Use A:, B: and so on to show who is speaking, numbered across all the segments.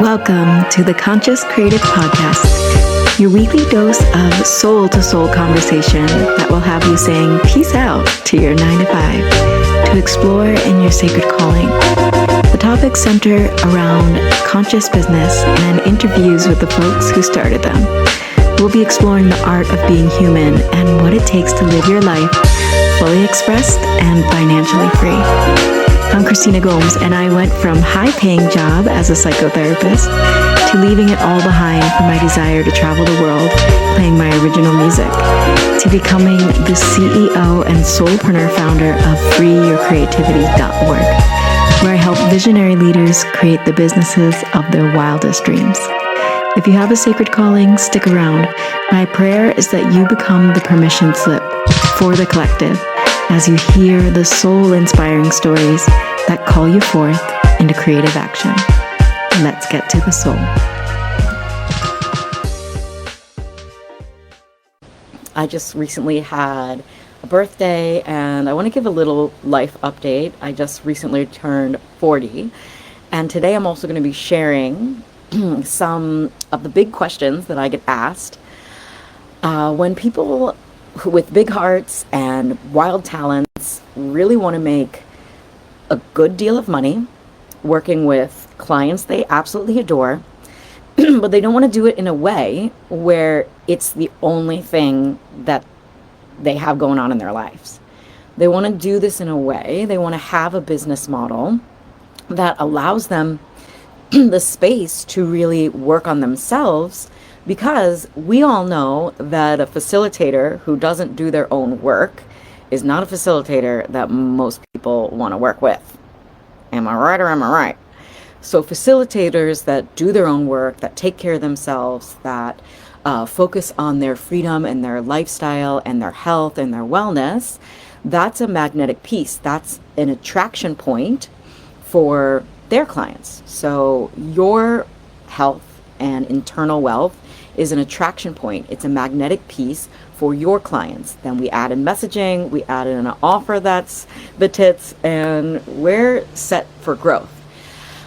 A: Welcome to the Conscious Creative Podcast, your weekly dose of soul-to-soul conversation that will have you saying peace out to your 9 to 5 to explore in your sacred calling. The topics center around conscious business and interviews with the folks who started them. We'll be exploring the art of being human and what it takes to live your life fully expressed and financially free. I'm Christina Gomes, and I went from high-paying job as a psychotherapist to leaving it all behind for my desire to travel the world playing my original music, to becoming the CEO and soulpreneur founder of freeyourcreativity.org, where I help visionary leaders create the businesses of their wildest dreams. If you have a sacred calling, stick around. My prayer is that you become the permission slip for the collective as you hear the soul-inspiring stories that call you forth into creative action. Let's get to the soul. I just recently had a birthday, and I want to give a little life update. I just recently turned 40, and today I'm also going to be sharing some of the big questions that I get asked when people with big hearts and wild talents really want to make a good deal of money working with clients they absolutely adore, but they don't want to do it in a way where it's the only thing that they have going on in their lives. They want to do this in a way, they want to have a business model that allows them the space to really work on themselves, because we all know that a facilitator who doesn't do their own work is not a facilitator that most people want to work with. Am I right or am I right? So facilitators that do their own work, that take care of themselves, that focus on their freedom and their lifestyle and their health and their wellness, that's a magnetic piece. That's an attraction point for their clients. So your health and internal wealth is an attraction point. It's a magnetic piece for your clients. Then we add in messaging, we add in an offer that's the tits, and we're set for growth.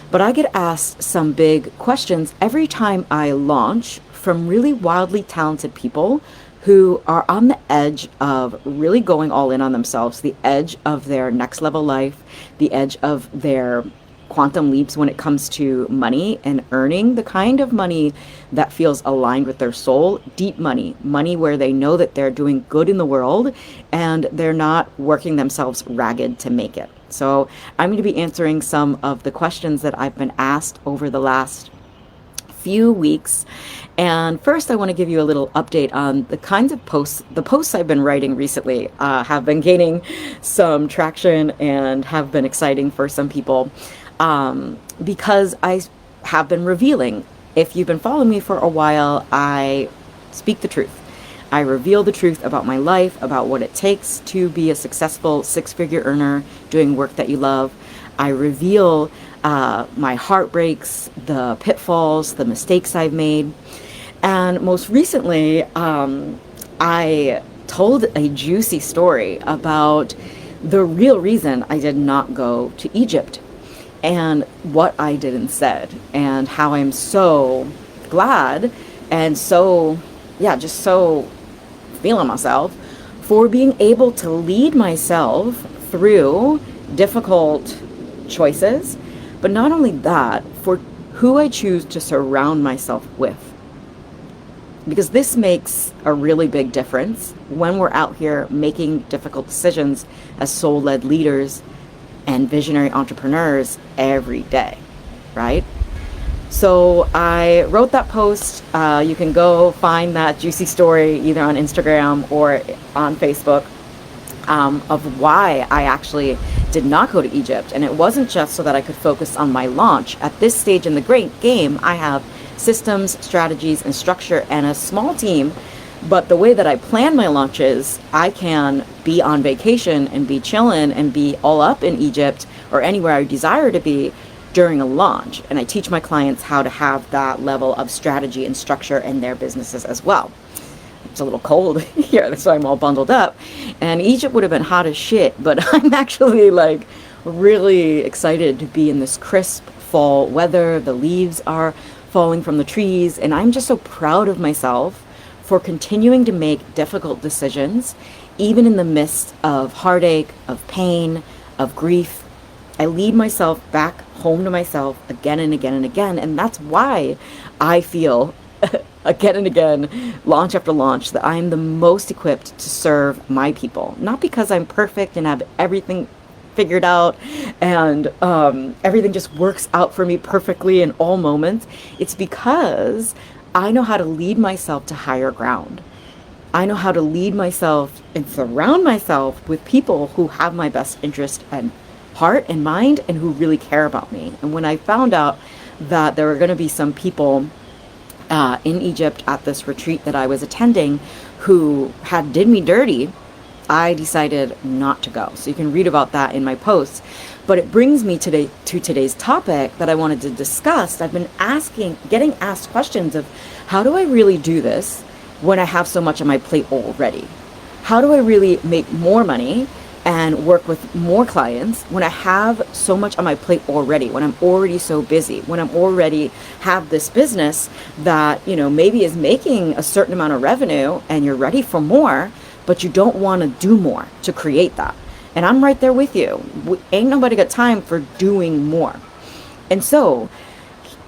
A: But I get asked some big questions every time I launch from really wildly talented people who are on the edge of really going all in on themselves, the edge of their next level life, the edge of their quantum leaps when it comes to money and earning the kind of money that feels aligned with their soul, deep money where they know that they're doing good in the world and they're not working themselves ragged to make it. So I'm going to be answering some of the questions that I've been asked over the last few weeks. And first, I want to give you a little update on the kinds of posts. The posts I've been writing recently have been gaining some traction and have been exciting for some people. Because I have been revealing. If you've been following me for a while, I speak the truth. I reveal the truth about my life, about what it takes to be a successful six-figure earner doing work that you love. I reveal my heartbreaks, the pitfalls, the mistakes I've made. And most recently, I told a juicy story about the real reason I did not go to Egypt, and what I did instead, and how I'm so glad and so feeling myself for being able to lead myself through difficult choices, but not only that, for who I choose to surround myself with. Because this makes a really big difference when we're out here making difficult decisions as soul-led leaders and visionary entrepreneurs every day, right? So I wrote that post. You can go find that juicy story either on Instagram or on Facebook of why I actually did not go to Egypt. And it wasn't just so that I could focus on my launch. At this stage in the great game, I have systems, strategies, and structure, and a small team. But the way that I plan my launches, I can be on vacation and be chilling and be all up in Egypt or anywhere I desire to be during a launch. And I teach my clients how to have that level of strategy and structure in their businesses as well. It's a little cold here, that's why I'm all bundled up. And Egypt would have been hot as shit, but I'm actually like really excited to be in this crisp fall weather, the leaves are falling from the trees, and I'm just so proud of myself for continuing to make difficult decisions, even in the midst of heartache, of pain, of grief. I lead myself back home to myself again and again and again, and that's why I feel again and again, launch after launch, that I'm the most equipped to serve my people. Not because I'm perfect and have everything figured out and everything just works out for me perfectly in all moments. It's because I know how to lead myself to higher ground. I know how to lead myself and surround myself with people who have my best interest and heart and mind and who really care about me. And when I found out that there were going to be some people in Egypt at this retreat that I was attending who did me dirty, I decided not to go. So you can read about that in my posts. But it brings me to today's topic that I wanted to discuss. I've been getting asked questions of, how do I really do this when I have so much on my plate already? How do I really make more money and work with more clients when I have so much on my plate already, when I'm already so busy, when I'm already have this business that, maybe is making a certain amount of revenue and you're ready for more, but you don't want to do more to create that. And I'm right there with you. Ain't nobody got time for doing more. And so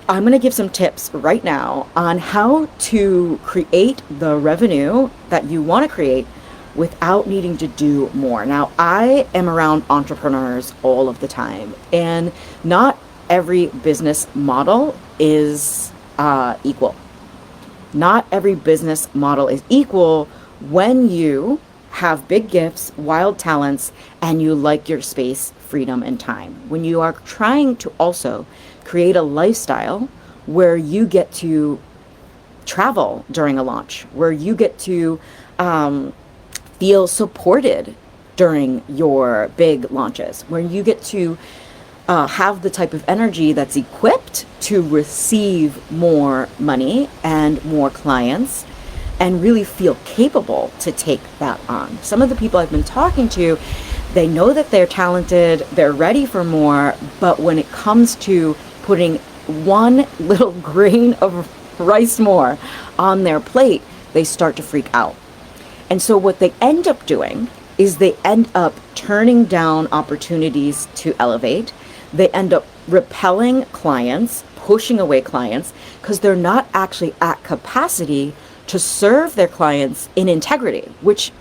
A: I'm going to give some tips right now on how to create the revenue that you want to create without needing to do more. Now, I am around entrepreneurs all of the time, and not every business model is equal. Not every business model is equal when you have big gifts, wild talents, and you like your space, freedom, and time. When you are trying to also create a lifestyle where you get to travel during a launch, where you get to feel supported during your big launches, where you get to have the type of energy that's equipped to receive more money and more clients and really feel capable to take that on. Some of the people I've been talking to, they know that they're talented, they're ready for more, but when it comes to putting one little grain of rice more on their plate, they start to freak out. And so what they end up doing is they end up turning down opportunities to elevate. They end up repelling clients, pushing away clients, because they're not actually at capacity to serve their clients in integrity, which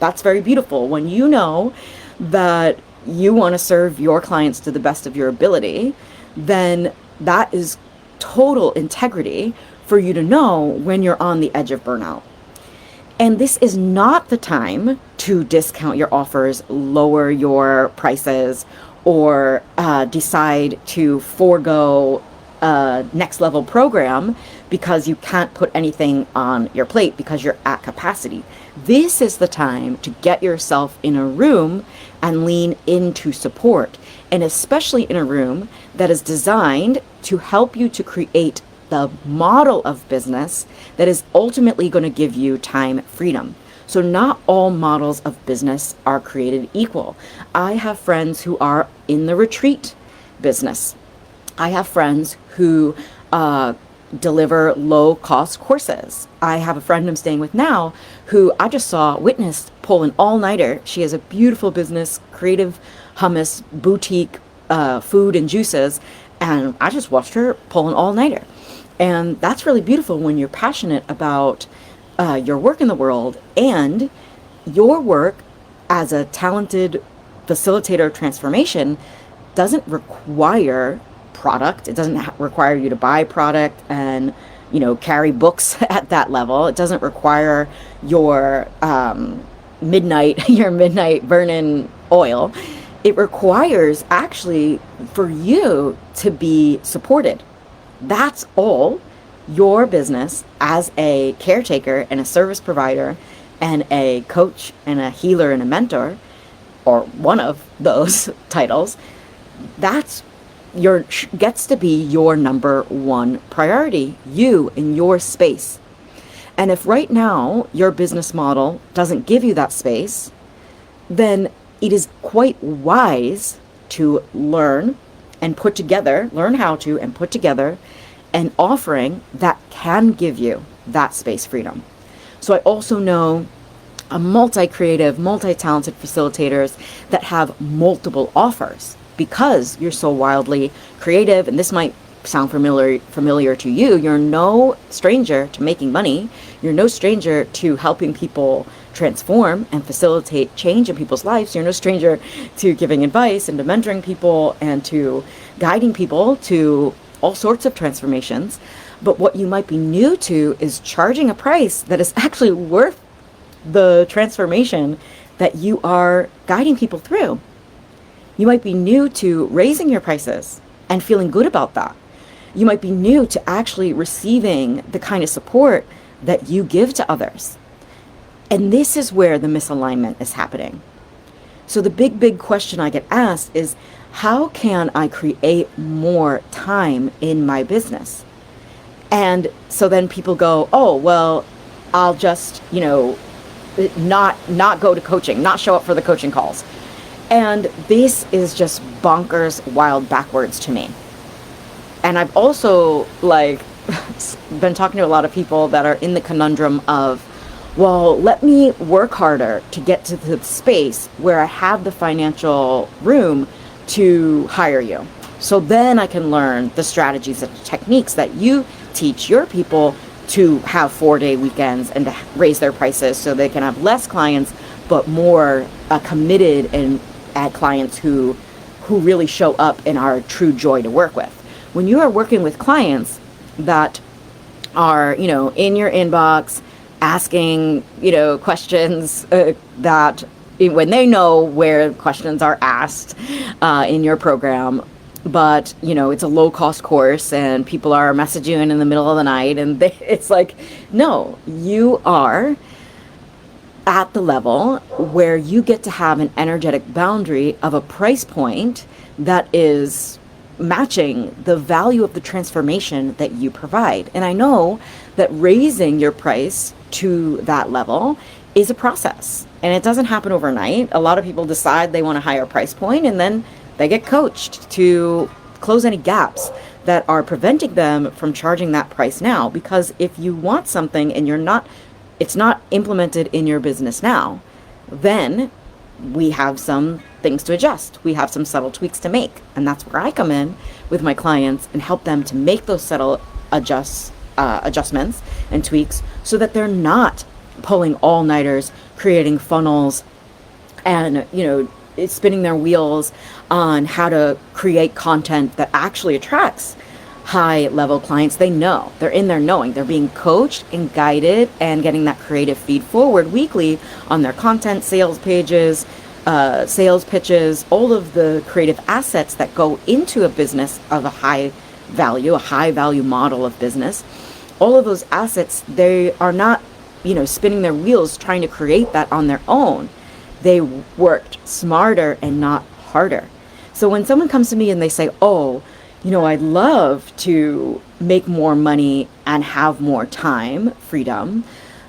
A: that's very beautiful. When you know that you want to serve your clients to the best of your ability, then that is total integrity for you to know when you're on the edge of burnout. And this is not the time to discount your offers, lower your prices, or decide to forego a next level program because you can't put anything on your plate because you're at capacity. This is the time to get yourself in a room and lean into support, and especially in a room that is designed to help you to create the model of business that is ultimately going to give you time freedom. So not all models of business are created equal. I have friends who are in the retreat business. I have friends who deliver low-cost courses. I have a friend I'm staying with now who I just witnessed pull an all-nighter. She has a beautiful business, creative hummus, boutique food and juices, and I just watched her pull an all-nighter. And that's really beautiful when you're passionate about your work in the world, and your work as a talented facilitator of transformation doesn't require product. It doesn't require you to buy product and carry books at that level. It doesn't require your midnight burning oil. It requires actually for you to be supported. That's all your business as a caretaker and a service provider and a coach and a healer and a mentor, or one of those titles, that's gets to be your number one priority, you in your space. And if right now your business model doesn't give you that space, then it is quite wise to learn and put together, learn how to and put together an offering that can give you that space freedom. So I also know multi-creative, multi-talented facilitators that have multiple offers because you're so wildly creative. And this might sound familiar to you. You're no stranger to making money. You're no stranger to helping people transform and facilitate change in people's lives. You're no stranger to giving advice and to mentoring people and to guiding people to all sorts of transformations. But what you might be new to is charging a price that is actually worth the transformation that you are guiding people through. You might be new to raising your prices and feeling good about that. You might be new to actually receiving the kind of support that you give to others. And this is where the misalignment is happening. So the big question I get asked is, how can I create more time in my business? And so then people go, oh, well, I'll just, not go to coaching, not show up for the coaching calls. And this is just bonkers, wild, backwards to me. And I've also been talking to a lot of people that are in the conundrum of, well, let me work harder to get to the space where I have the financial room to hire you. So then I can learn the strategies and techniques that you teach your people to have 4-day weekends and to raise their prices so they can have less clients, but more committed and clients who really show up and are true joy to work with. When you are working with clients that are, in your inbox, asking, questions that when they know where questions are asked in your program, but, it's a low-cost course and people are messaging in the middle of the night and it's like, no, you are at the level where you get to have an energetic boundary of a price point that is matching the value of the transformation that you provide. And I know that raising your price to that level is a process and it doesn't happen overnight. A lot of people decide they want a higher price point and then they get coached to close any gaps that are preventing them from charging that price now. Because if you want something and it's not implemented in your business now, then we have some things to adjust. We have some subtle tweaks to make. And that's where I come in with my clients and help them to make those subtle adjustments and tweaks so that they're not pulling all-nighters, creating funnels, and, spinning their wheels on how to create content that actually attracts high-level clients. They know. They're in there knowing. They're being coached and guided and getting that creative feed forward weekly on their content, sales pages, sales pitches, all of the creative assets that go into a business of a high value model of business. All of those assets, they are not, spinning their wheels trying to create that on their own. They worked smarter and not harder. So when someone comes to me and they say, oh, I'd love to make more money and have more time, freedom,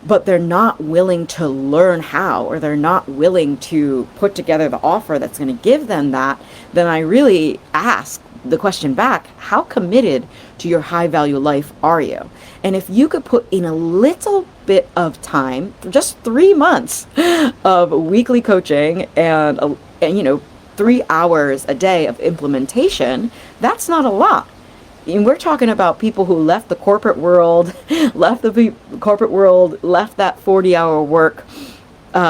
A: but they're not willing to learn how, or they're not willing to put together the offer that's going to give them that, then I really ask the question back, how committed to your high value life are you? And if you could put in a little bit of time, just 3 months of weekly coaching and 3 hours a day of implementation, that's not a lot. And we're talking about people who left the corporate world, left that 40-hour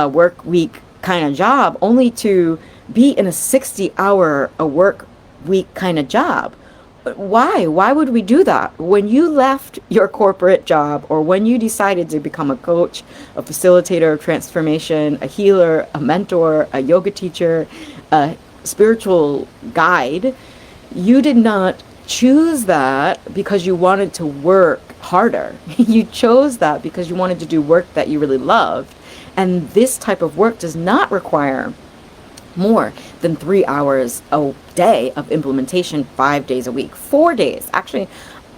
A: work week kind of job, only to be in a 60-hour work week kind of job. Why? Why would we do that? When you left your corporate job, or when you decided to become a coach, a facilitator of transformation, a healer, a mentor, a yoga teacher, a spiritual guide, you did not choose that because you wanted to work harder. You chose that because you wanted to do work that you really loved. And this type of work does not require more than 3 hours a day of implementation, 5 days a week, 4 days. Actually,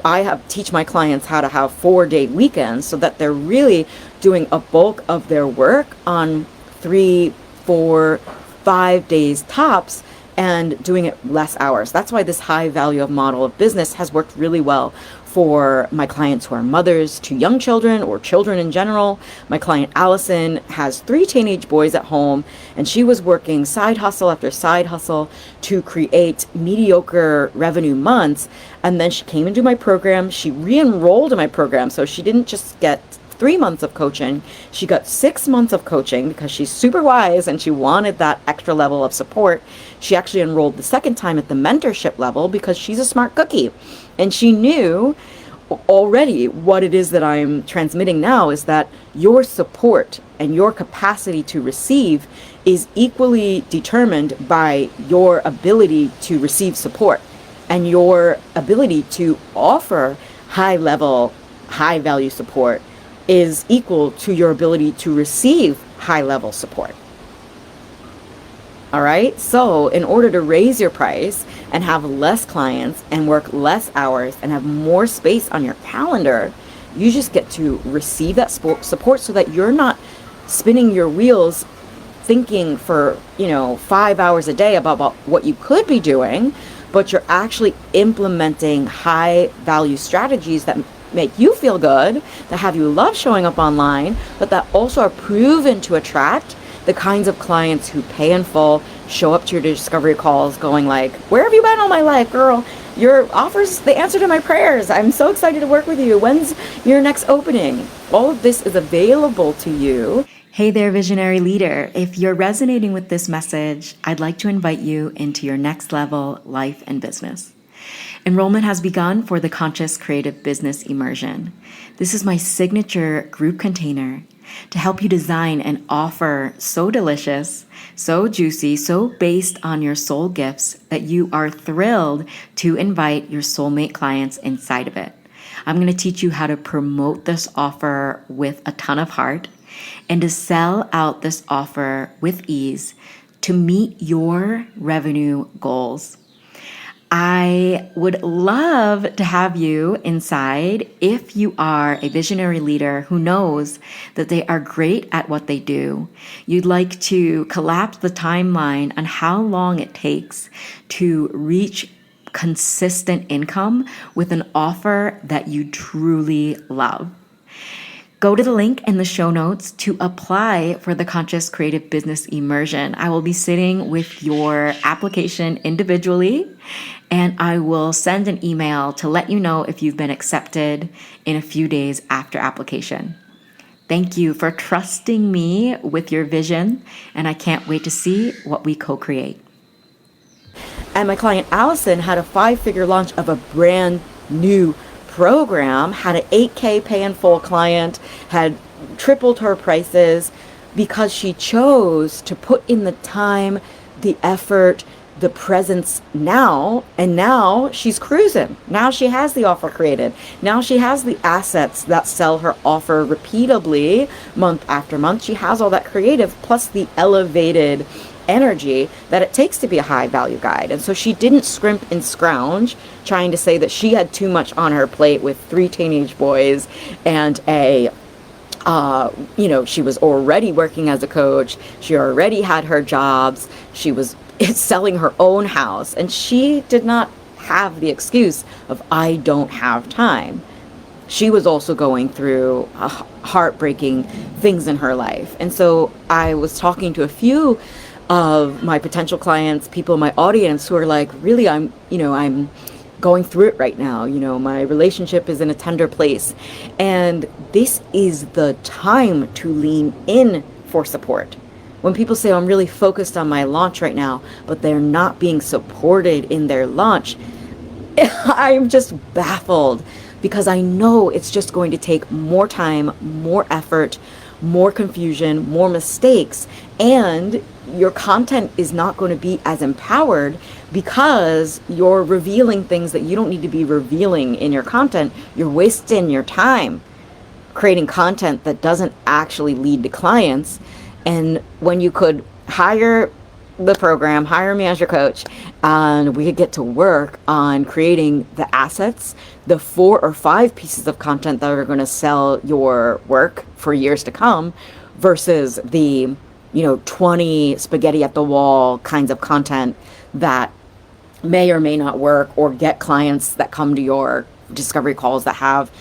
A: I teach my clients how to have 4-day weekends so that they're really doing a bulk of their work on 3, 4, 5 days tops, and doing it less hours. That's why this high value of model of business has worked really well for my clients who are mothers to young children or children in general. My client Allison has 3 teenage boys at home, and she was working side hustle after side hustle to create mediocre revenue months. And then she came into my program. She re-enrolled in my program. So she didn't just get 3 months of coaching. She got 6 months of coaching because she's super wise and she wanted that extra level of support. She actually enrolled the second time at the mentorship level because she's a smart cookie. And she knew already what it is that I'm transmitting now is that your support and your capacity to receive is equally determined by your ability to receive support and your ability to offer high level, high value support is equal to your ability to receive high level support. All right. So in order to raise your price and have less clients and work less hours and have more space on your calendar, you just get to receive that support so that you're not spinning your wheels thinking for, 5 hours a day about what you could be doing, but you're actually implementing high value strategies that make you feel good, that have you love showing up online, but that also are proven to attract the kinds of clients who pay in full, show up to your discovery calls going like, where have you been all my life, girl? Your offers, the answer to my prayers. I'm so excited to work with you. When's your next opening? All of this is available to you. Hey there, visionary leader. If you're resonating with this message, I'd like to invite you into your next level life and business. Enrollment has begun for the Conscious Creative Business Immersion. This is my signature group container to help you design an offer so delicious, so juicy, so based on your soul gifts that you are thrilled to invite your soulmate clients inside of it. I'm going to teach you how to promote this offer with a ton of heart and to sell out this offer with ease to meet your revenue goals. I would love to have you inside if you are a visionary leader who knows that they are great at what they do. You'd like to collapse the timeline on how long it takes to reach consistent income with an offer that you truly love. Go to the link in the show notes to apply for the Conscious Creative Business Immersion. I will be sitting with your application individually, and I will send an email to let you know if you've been accepted in a few days after application. Thank you for trusting me with your vision, and I can't wait to see what we co-create. And my client Allison had a 5-figure launch of a brand new program, had an 8K pay in full client, had tripled her prices because she chose to put in the time, the effort, the presence now, and now she's cruising. Now she has the offer created. Now she has the assets that sell her offer repeatably month after month. She has all that creative plus the elevated energy that it takes to be a high value guide. And so she didn't scrimp and scrounge trying to say that she had too much on her plate with 3 teenage boys and she was already working as a coach. She already had her jobs. She was selling her own house, and she did not have the excuse of I don't have time. She was also going through heartbreaking things in her life. And so I was talking to a few of my potential clients, people in my audience who are like, really, I'm going through it right now. My relationship is in a tender place. And this is the time to lean in for support. When people say, I'm really focused on my launch right now, but they're not being supported in their launch, I'm just baffled because I know it's just going to take more time, more effort, more confusion, more mistakes, and your content is not going to be as empowered because you're revealing things that you don't need to be revealing in your content. You're wasting your time creating content that doesn't actually lead to clients. And when you could hire the program, hire me as your coach, and we could get to work on creating the assets, the 4 or 5 pieces of content that are going to sell your work for years to come versus the 20 spaghetti at the wall kinds of content that may or may not work, or get clients that come to your discovery calls that have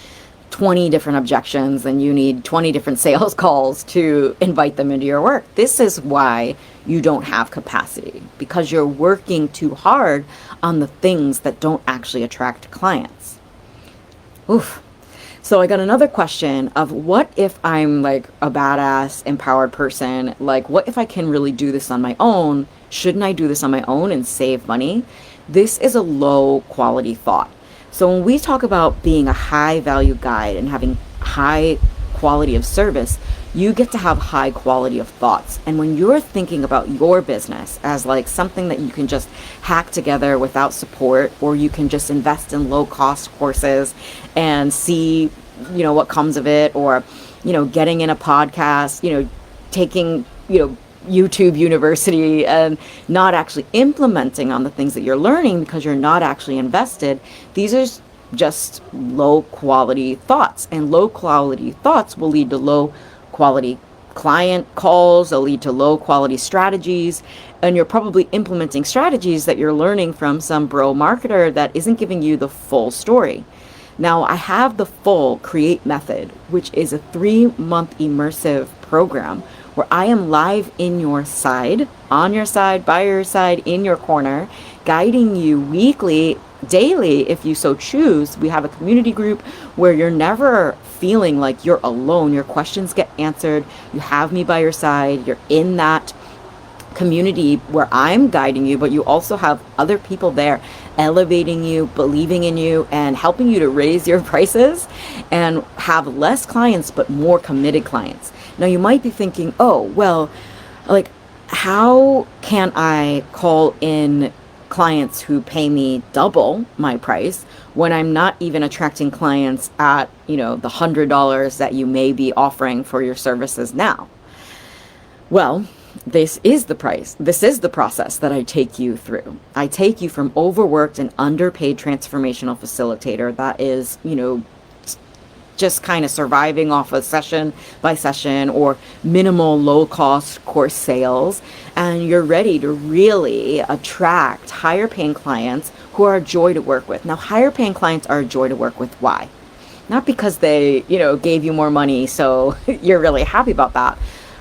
A: 20 different objections and you need 20 different sales calls to invite them into your work. This is why you don't have capacity, because you're working too hard on the things that don't actually attract clients. Oof. So I got another question of, what if I'm like a badass, empowered person? Like, what if I can really do this on my own? Shouldn't I do this on my own and save money? This is a low quality thought. So when we talk about being a high value guide and having high quality of service, you get to have high quality of thoughts. And when you're thinking about your business as like something that you can just hack together without support, or you can just invest in low cost courses and see, what comes of it, or, getting in a podcast, taking, YouTube University and not actually implementing on the things that you're learning because you're not actually invested. These are just low quality thoughts, and low quality thoughts will lead to low quality client calls. They'll lead to low quality strategies, and you're probably implementing strategies that you're learning from some bro marketer that isn't giving you the full story. Now, I have the full Create method, which is a 3-month immersive program where I am live in your side, on your side, by your side, in your corner, guiding you weekly, daily, if you so choose. We have a community group where you're never feeling like you're alone. Your questions get answered. You have me by your side. You're in that community where I'm guiding you, but you also have other people there elevating you, believing in you, and helping you to raise your prices and have less clients but more committed clients. Now you might be thinking, oh, well, like, how can I call in clients who pay me double my price when I'm not even attracting clients at, the $100 that you may be offering for your services now? Well, this is the price. This is the process that I take you through. I take you from overworked and underpaid transformational facilitator that is, just kind of surviving off of session by session or minimal low cost course sales, and you're ready to really attract higher paying clients who are a joy to work with. Now, higher paying clients are a joy to work with. Why? Not because they, gave you more money, so you're really happy about that.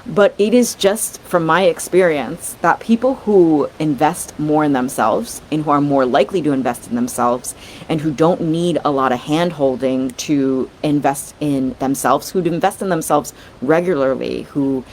A: But it is just from my experience that people who invest more in themselves and who are more likely to invest in themselves and who don't need a lot of hand holding to invest in themselves, who invest in themselves regularly, who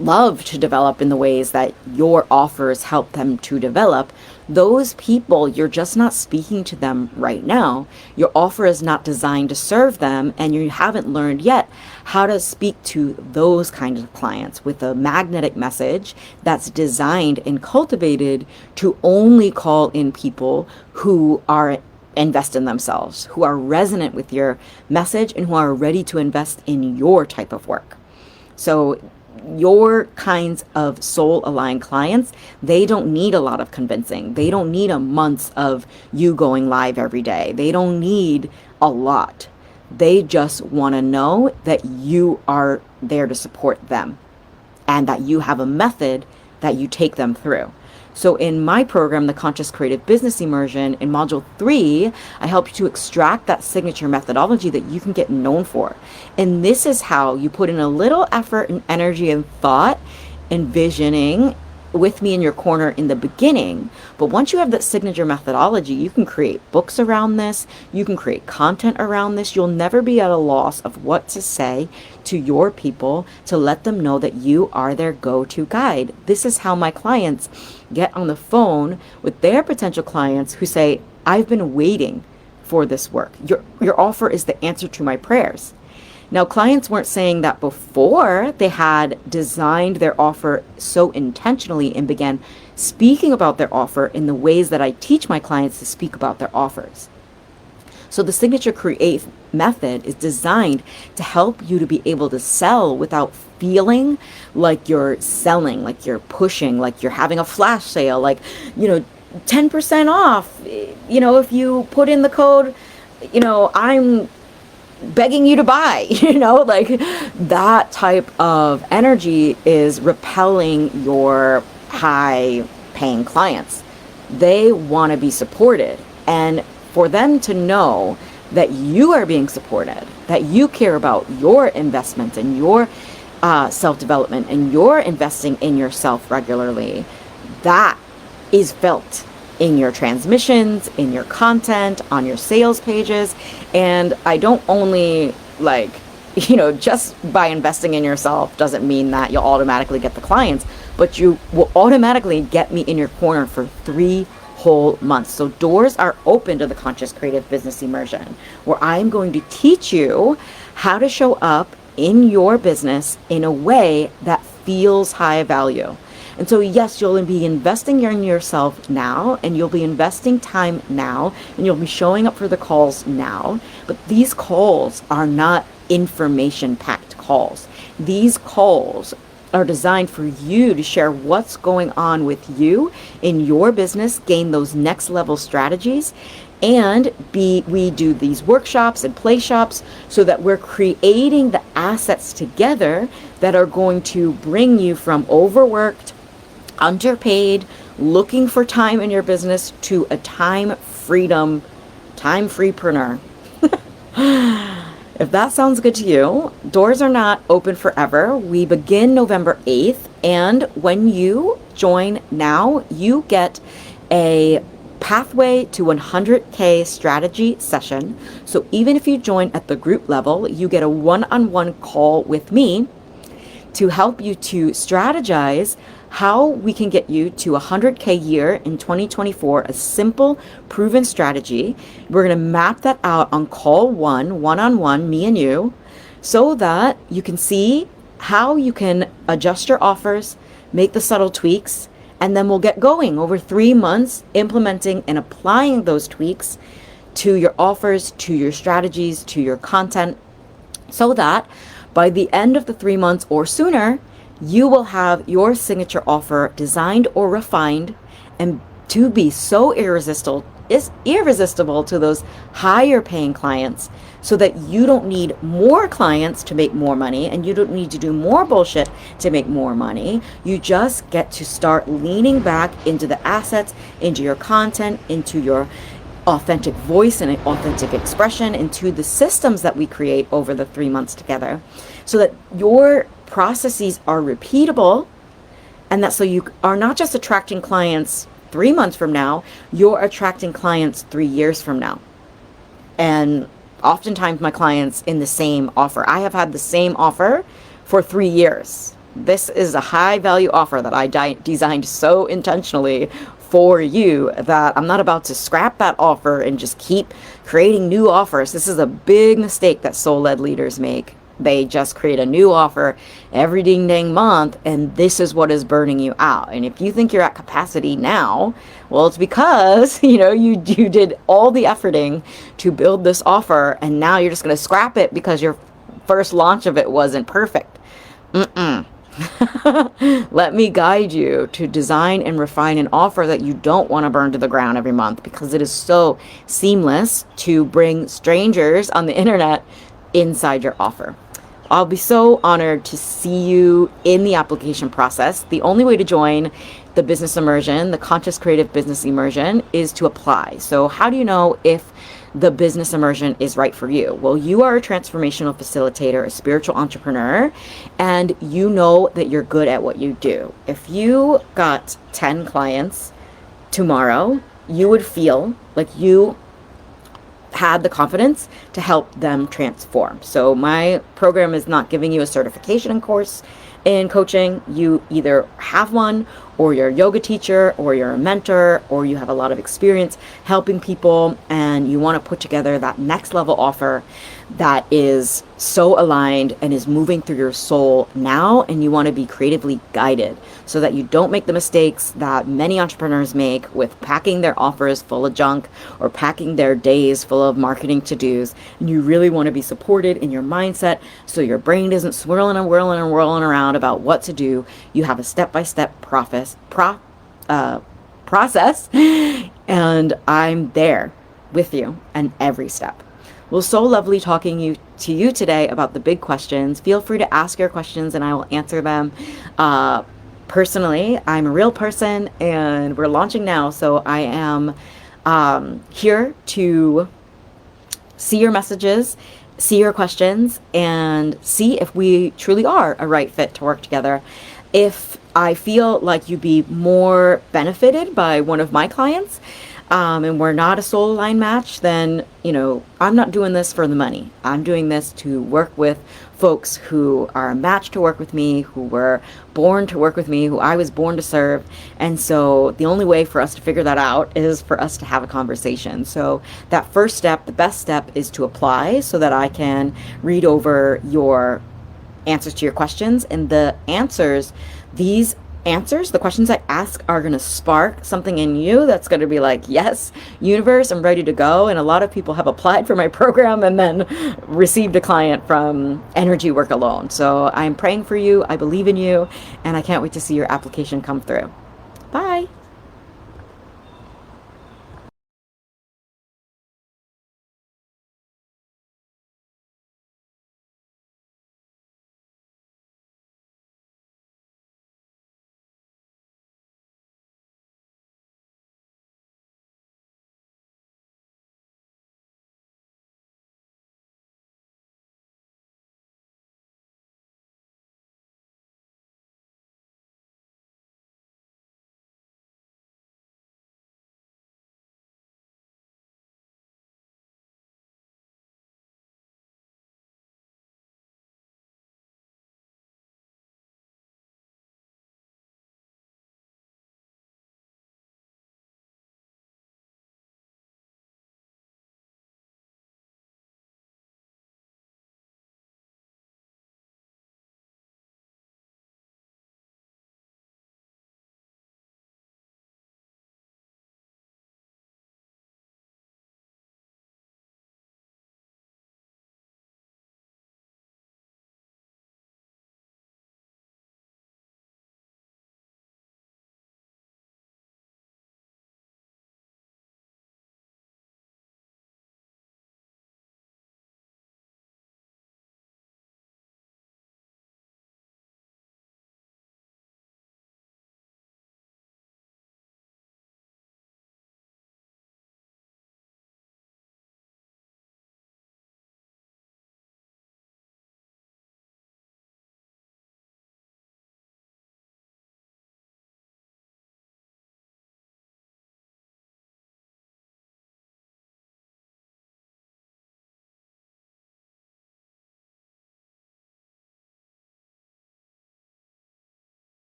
A: love to develop in the ways that your offers help them to develop, those people, you're just not speaking to them right now. Your offer is not designed to serve them, and you haven't learned yet how to speak to those kinds of clients with a magnetic message that's designed and cultivated to only call in people who are invest in themselves, who are resonant with your message, and who are ready to invest in your type of work. So your kinds of soul aligned clients, they don't need a lot of convincing. They don't need a month of you going live every day. They don't need a lot. They just want to know that you are there to support them and that you have a method that you take them through. So in my program, the Conscious Creative Business Immersion, in Module 3, I help you to extract that signature methodology that you can get known for. And this is how you put in a little effort and energy and thought, envisioning with me in your corner in the beginning. But once you have that signature methodology, you can create books around this. You can create content around this. You'll never be at a loss of what to say to your people to let them know that you are their go-to guide. This is how my clients get on the phone with their potential clients who say, I've been waiting for this work. Your offer is the answer to my prayers. Now, clients weren't saying that before they had designed their offer so intentionally and began speaking about their offer in the ways that I teach my clients to speak about their offers. So the Signature Create method is designed to help you to be able to sell without feeling like you're selling, like you're pushing, like you're having a flash sale, like, 10% off, if you put in the code, I'm begging you to buy, like that type of energy is repelling your high paying clients. They want to be supported. And for them to know that you are being supported, that you care about your investments and your self-development, and you're investing in yourself regularly, that is felt in your transmissions, in your content, on your sales pages. And I don't only just by investing in yourself doesn't mean that you'll automatically get the clients, but you will automatically get me in your corner for 3 whole months. So doors are open to the Conscious Creative Business Immersion, where I'm going to teach you how to show up in your business in a way that feels high value. And so yes, you'll be investing in yourself now, and you'll be investing time now, and you'll be showing up for the calls now. But these calls are not information-packed calls. These calls are designed for you to share what's going on with you in your business, gain those next level strategies, and we do these workshops and play shops so that we're creating the assets together that are going to bring you from overworked, underpaid, looking for time in your business to a time-freepreneur. If that sounds good to you, doors are not open forever. We begin November 8th, and when you join now, you get a pathway to 100K strategy session. So even if you join at the group level, you get a one-on-one call with me to help you to strategize how we can get you to 100K year in 2024, a simple, proven strategy. We're going to map that out on call one-on-one, me and you, so that you can see how you can adjust your offers, make the subtle tweaks, and then we'll get going over 3 months, implementing and applying those tweaks to your offers, to your strategies, to your content, so that by the end of the 3 months or sooner, you will have your signature offer designed or refined and to be so irresistible to those higher paying clients, so that you don't need more clients to make more money, and you don't need to do more bullshit to make more money. You just get to start leaning back into the assets, into your content, into your authentic voice and authentic expression, into the systems that we create over the 3 months together, so that your processes are repeatable, and that so you are not just attracting clients 3 months from now, you're attracting clients 3 years from now. And oftentimes my clients in the same offer. I have had the same offer for 3 years. This is a high value offer that I designed so intentionally for you that I'm not about to scrap that offer and just keep creating new offers. This is a big mistake that soul-led leaders make. They just create a new offer every ding month, and this is what is burning you out. And if you think you're at capacity now, well, it's because, you did all the efforting to build this offer, and now you're just going to scrap it because your first launch of it wasn't perfect. Let me guide you to design and refine an offer that you don't want to burn to the ground every month, because it is so seamless to bring strangers on the internet inside your offer. I'll be so honored to see you in the application process. The only way to join the business immersion, the Conscious Creative Business Immersion, is to apply. So how do you know if the business immersion is right for you? Well, you are a transformational facilitator, a spiritual entrepreneur, and you know that you're good at what you do. If you got 10 clients tomorrow, you would feel like you had the confidence to help them transform. So my program is not giving you a certification course in coaching. You either have one, or you're a yoga teacher, or you're a mentor, or you have a lot of experience helping people, and you want to put together that next level offer that is so aligned and is moving through your soul now, and you want to be creatively guided so that you don't make the mistakes that many entrepreneurs make with packing their offers full of junk or packing their days full of marketing to-dos. And you really want to be supported in your mindset so your brain isn't swirling and whirling and whirling around about what to do. You have a step-by-step process, and I'm there with you and every step. Well, so lovely talking to you today about the big questions. Feel free to ask your questions and I will answer them personally, I'm a real person and we're launching now. So I am here to see your messages, see your questions, and see if we truly are a right fit to work together. If I feel like you'd be more benefited by one of my clients, and we're not a soul line match, then, I'm not doing this for the money. I'm doing this to work with folks who are a match to work with me, who were born to work with me, who I was born to serve. And so the only way for us to figure that out is for us to have a conversation. So that first step, the best step, is to apply so that I can read over your answers to your questions. And these answers, the questions I ask, are going to spark something in you that's going to be like, yes, universe, I'm ready to go. And a lot of people have applied for my program and then received a client from energy work alone. So I'm praying for you. I believe in you. And I can't wait to see your application come through. Bye.